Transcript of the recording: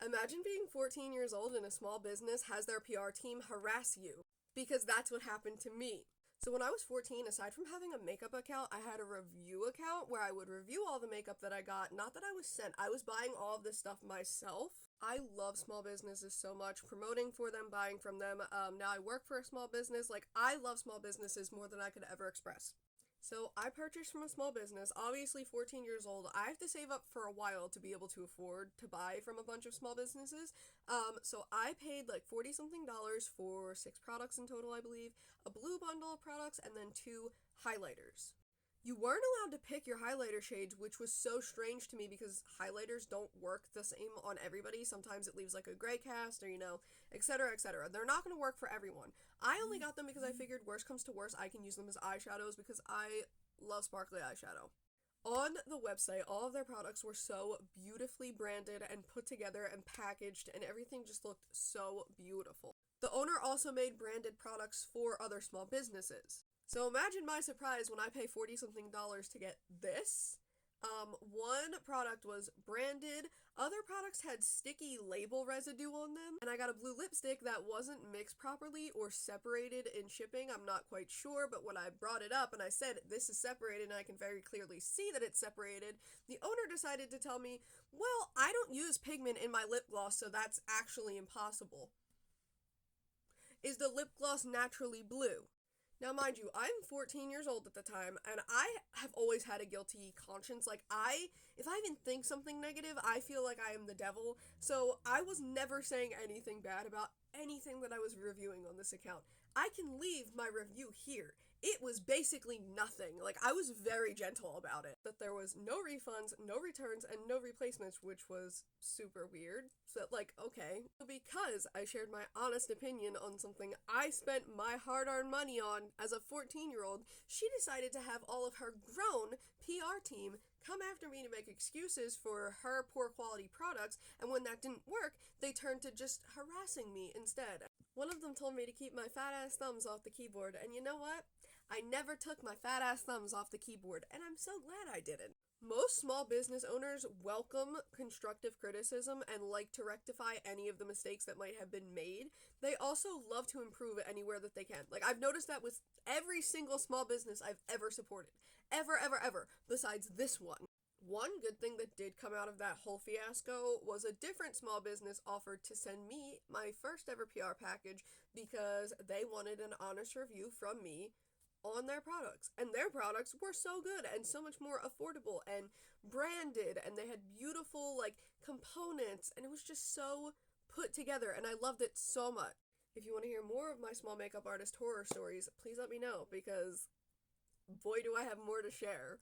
Imagine being 14 years old and a small business has their PR team harass you, because that's what happened to me. So when I was 14, aside from having a makeup account, I had a review account where I would review all the makeup that I got. Not that I was sent, I was buying all of this stuff myself. I love small businesses so much, promoting for them, buying from them. Now I work for a small business. Like, I love small businesses more than I could ever express. So I purchased from a small business, obviously 14 years old. I have to save up for a while to be able to afford to buy from a bunch of small businesses. So I paid like 40 something dollars for 6 products in total, I believe, a blue bundle of products, and then 2 highlighters. You weren't allowed to pick your highlighter shades, which was so strange to me because highlighters don't work the same on everybody. Sometimes it leaves like a gray cast or, etc., etc. They're not going to work for everyone. I only got them because I figured worst comes to worst, I can use them as eyeshadows because I love sparkly eyeshadow. On the website, all of their products were so beautifully branded and put together and packaged, and everything just looked so beautiful. The owner also made branded products for other small businesses. So imagine my surprise when I pay 40 something dollars to get this. One product was branded, other products had sticky label residue on them, and I got a blue lipstick that wasn't mixed properly or separated in shipping. I'm not quite sure, but when I brought it up and I said, this is separated and I can very clearly see that it's separated, the owner decided to tell me, well, I don't use pigment in my lip gloss, so that's actually impossible. Is the lip gloss naturally blue? Now, mind you, I'm 14 years old at the time, and I have always had a guilty conscience. Like, if I even think something negative, I feel like I am the devil. So I was never saying anything bad about anything that I was reviewing on this account. I can leave my review here. It was basically nothing. Like, I was very gentle about it. That there was no refunds, no returns, and no replacements, which was super weird. So, okay. Because I shared my honest opinion on something I spent my hard-earned money on as a 14-year-old, she decided to have all of her grown PR team come after me to make excuses for her poor quality products, and when that didn't work, they turned to just harassing me instead. One of them told me to keep my fat-ass thumbs off the keyboard, and you know what? I never took my fat-ass thumbs off the keyboard, and I'm so glad I didn't. Most small business owners welcome constructive criticism and like to rectify any of the mistakes that might have been made. They also love to improve anywhere that they can. Like, I've noticed that with every single small business I've ever supported. Ever, besides this one. One good thing that did come out of that whole fiasco was a different small business offered to send me my first ever PR package because they wanted an honest review from me on their products, and their products were so good and so much more affordable and branded, and they had beautiful components, and it was just so put together, and I loved it so much. If you want to hear more of my small makeup artist horror stories, please let me know, because boy do I have more to share.